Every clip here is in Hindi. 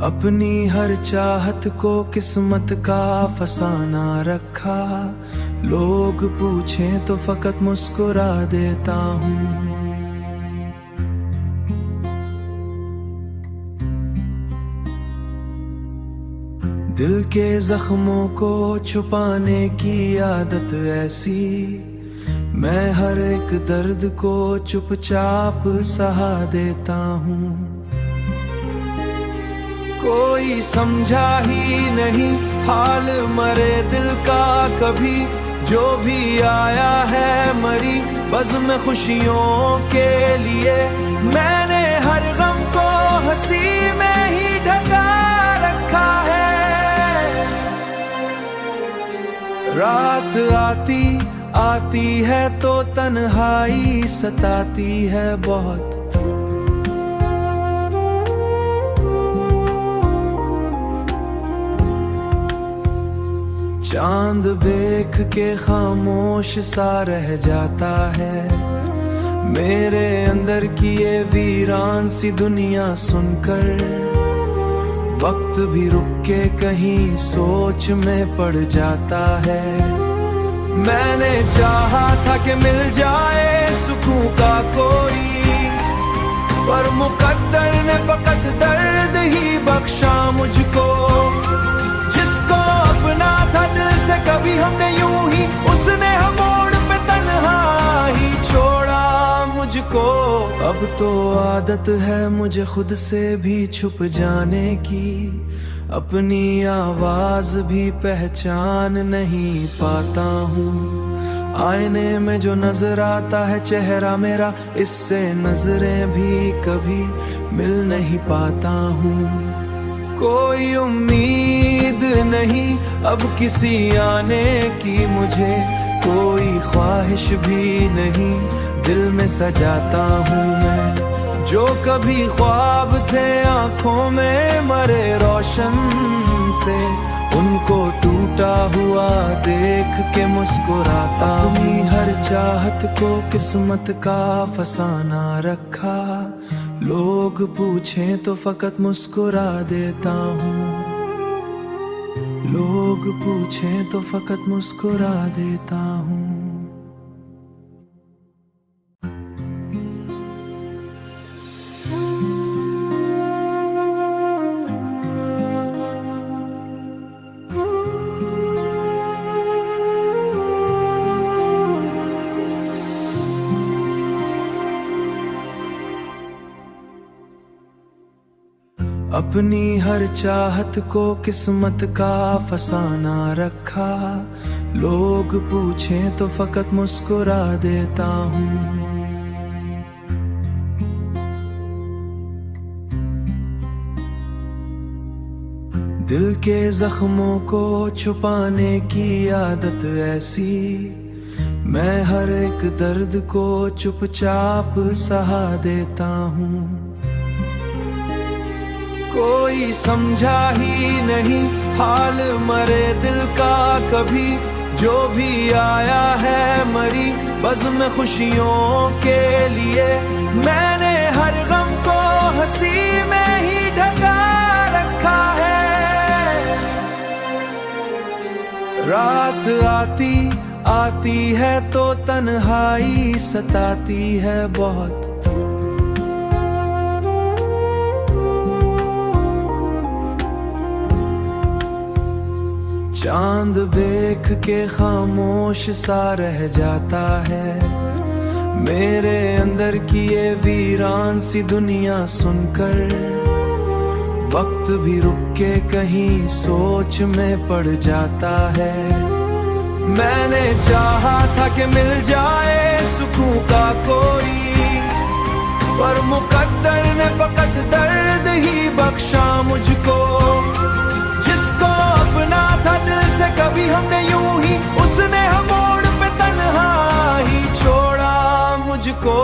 अपनी हर चाहत को किस्मत का फसाना रखा। लोग पूछें तो फकत मुस्कुरा देता हूँ। दिल के जख्मों को छुपाने की आदत ऐसी, मैं हर एक दर्द को चुपचाप सहा देता हूँ। कोई समझा ही नहीं हाल मरे दिल का कभी, जो भी आया है मरी बज़्म खुशियों के लिए। मैंने हर गम को हंसी में ही ढका रखा है। रात आती आती है तो तन्हाई सताती है बहुत। चांद देख के खामोश सा रह जाता है। मेरे अंदर की ये वीरान सी दुनिया सुनकर वक्त भी रुक के कहीं सोच में पड़ जाता है। मैंने चाहा था कि मिल जाए सुकून का कोई, पर मुकद्दर ने फकत दर्द ही बख्शा मुझको। जिसको अपना था दिल से कभी हमने यूं ही, उसने हम मोड़ पे तन्हा ही छोड़ा मुझको। अब तो आदत है मुझे खुद से भी छुप जाने की, अपनी आवाज भी पहचान नहीं पाता हूँ। आईने में जो नजर आता है चेहरा मेरा, इससे नजरें भी कभी मिल नहीं पाता हूँ। कोई उम्मीद नहीं अब किसी आने की मुझे, कोई ख्वाहिश भी नहीं दिल में सजाता हूँ मैं। जो कभी ख्वाब थे आंखों में मरे रोशन से, उनको टूटा हुआ देख के मुस्कुराता। अपनी हर चाहत को किस्मत का फसाना रखा। लोग पूछें तो फकत मुस्कुरा देता हूँ। लोग पूछें तो फकत मुस्कुरा देता हूँ। अपनी हर चाहत को किस्मत का फसाना रखा। लोग पूछें तो फकत मुस्कुरा देता हूँ। दिल के जख्मों को छुपाने की आदत ऐसी, मैं हर एक दर्द को चुपचाप सहा देता हूँ। कोई समझा ही नहीं हाल मरे दिल का कभी, जो भी आया है मरी बज़्म खुशियों के लिए। मैंने हर गम को हंसी में ही ढका रखा है। रात आती आती है तो तन्हाई सताती है बहुत। चांद देख के खामोश सा रह जाता है। मेरे अंदर की ये वीरान सी दुनिया सुनकर वक्त भी रुक के कहीं सोच में पड़ जाता है। मैंने चाहा था कि मिल जाए सुकून का कोई, पर मुकद्दर ने फकत दर्द ही बख्शा मुझको। जिसको अपना था दिल से कभी हमने यूं ही, उसने हम मोड़ पे तन्हा ही छोड़ा मुझको।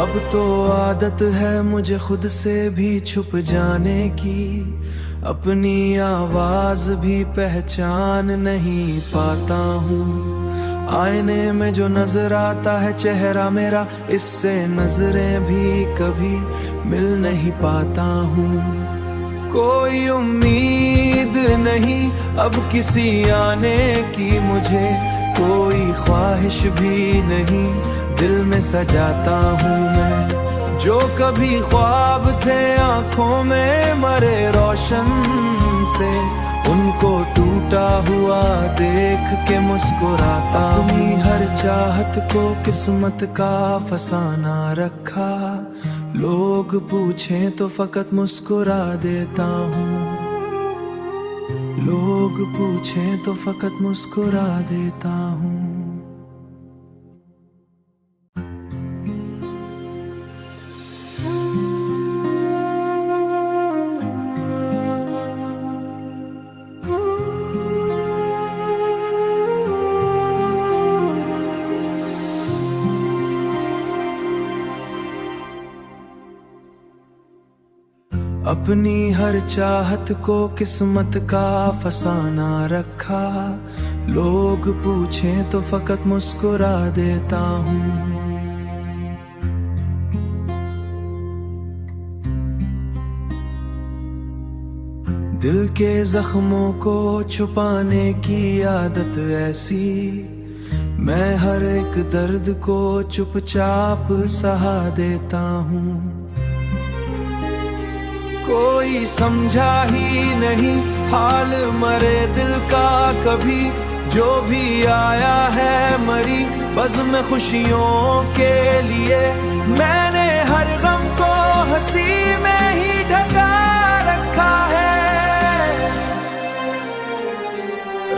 अब तो आदत है मुझे खुद से भी छुप जाने की, अपनी आवाज भी पहचान नहीं पाता हूँ। आईने में जो नजर आता है चेहरा मेरा, इससे नजरें भी कभी मिल नहीं पाता हूँ। कोई उम्मीद नहीं अब किसी आने की मुझे, कोई ख्वाहिश भी नहीं दिल में सजाता हूँ मैं। जो कभी ख्वाब थे आंखों में मरे रोशन से, उनको टूटा हुआ देख के मुस्कुराता। अपनी हर चाहत को किस्मत का फसाना रखा, लोग पूछें तो फकत मुस्कुरा देता हूँ। लोग पूछें तो फकत मुस्कुरा देता हूँ। अपनी हर चाहत को किस्मत का फसाना रखा, लोग पूछें तो फकत मुस्कुरा देता हूँ। दिल के जख्मों को छुपाने की आदत ऐसी, मैं हर एक दर्द को चुपचाप सहा देता हूँ। कोई समझा ही नहीं हाल मरे दिल का कभी, जो भी आया है मरी बज़्म खुशियों के लिए। मैंने हर गम को हंसी में ही ढका रखा है।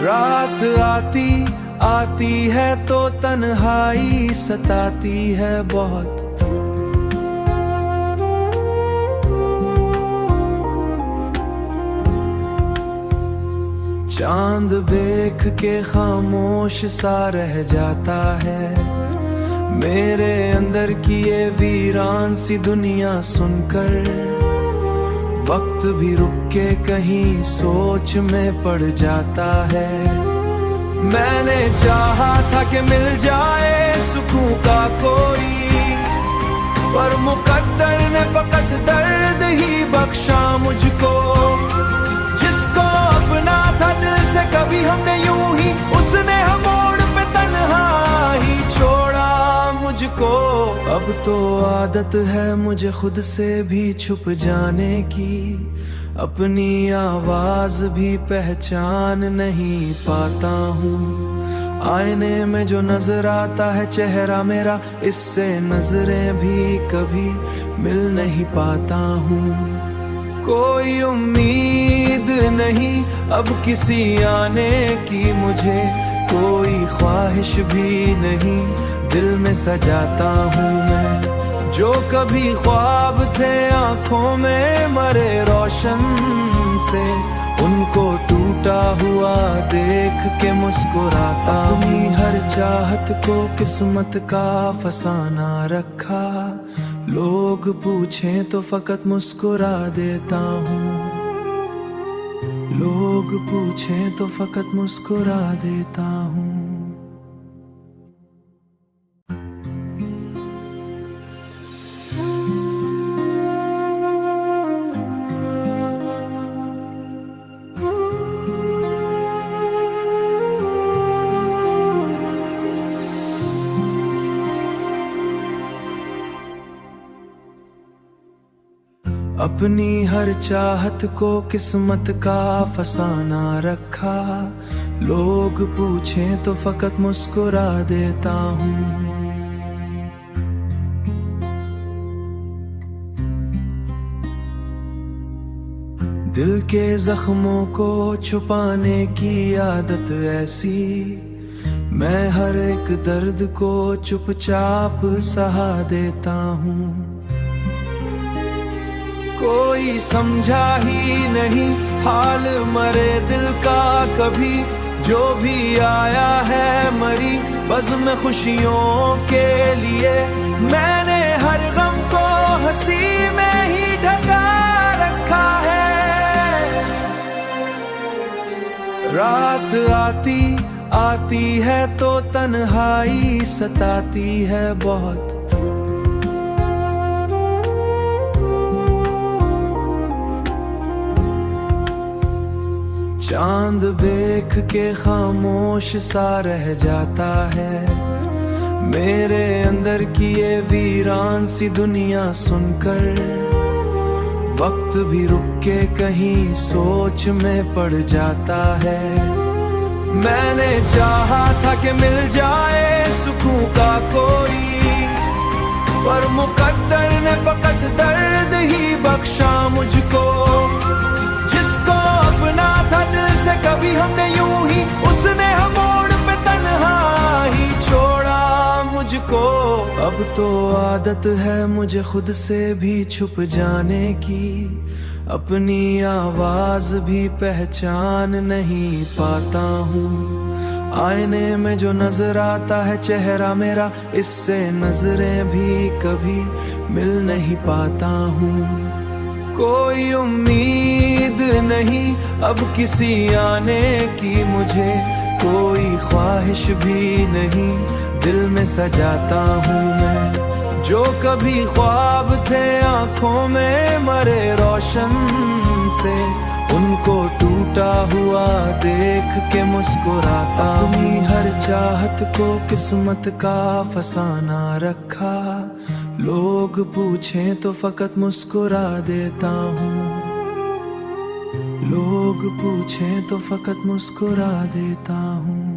रात आती आती है तो तन्हाई सताती है बहुत। चांद देख के खामोश सा रह जाता है, मेरे अंदर की ये वीरान सी दुनिया सुनकर। वक्त भी रुक के कहीं सोच में पड़ जाता है। मैंने चाहा था कि मिल जाए सुकून का कोई, पर मुकद्दर ने फकत दर्द ही बख्शा मुझको। जिसको अपना था दिल से कभी हमने यूं ही, उसने हम मोड़ पे तन्हा ही छोड़ा मुझको। अब तो आदत है मुझे खुद से भी छुप जाने की, अपनी आवाज भी पहचान नहीं पाता हूँ। आईने में जो नजर आता है चेहरा मेरा, इससे नजरें भी कभी मिल नहीं पाता हूँ। कोई उम्मीद नहीं अब किसी आने की मुझे, कोई ख्वाहिश भी नहीं दिल में सजाता हूँ मैं। जो कभी ख्वाब थे आंखों में मरे रोशन से, उनको टूटा हुआ देख के मुस्कुराता। अपनी हर चाहत को किस्मत का फसाना रखा, लोग पूछें तो फकत मुस्कुरा देता हूँ। लोग पूछें तो फकत मुस्कुरा देता हूँ। अपनी हर चाहत को किस्मत का फसाना रखा, लोग पूछें तो फकत मुस्कुरा देता हूँ। दिल के जख्मों को छुपाने की आदत ऐसी, मैं हर एक दर्द को चुपचाप सहा देता हूँ। कोई समझा ही नहीं हाल मरे दिल का कभी, जो भी आया है मरी बज़्म खुशियों के लिए। मैंने हर गम को हंसी में ही ढका रखा है। रात आती आती है तो तन्हाई सताती है बहुत। चांद देख के खामोश सा रह जाता है, मेरे अंदर की ये वीरान सी दुनिया सुनकर। वक्त भी रुक के कहीं सोच में पड़ जाता है। मैंने चाहा था कि मिल जाए सुकून का कोई, पर मुकद्दर ने फकत दर्द ही बख्शा मुझको। जिसको अपना था दिल से कभी हमने यूं ही, उसने हम मोड़ पे तन्हा ही छोड़ा मुझको। अब तो आदत है मुझे खुद से भी छुप जाने की, अपनी आवाज भी पहचान नहीं पाता हूँ। आईने में जो नजर आता है चेहरा मेरा, इससे नजरें भी कभी मिल नहीं पाता हूँ। कोई उम्मीद नहीं अब किसी आने की मुझे, कोई ख्वाहिश भी नहीं दिल में सजाता हूँ मैं। जो कभी ख्वाब थे आंखों में मरे रोशन से, उनको टूटा हुआ देख के मुस्कुराता। अपनी हर चाहत को किस्मत का फसाना रखा, लोग पूछें तो फकत मुस्कुरा देता हूँ। लोग पूछें तो फकत मुस्कुरा देता हूँ।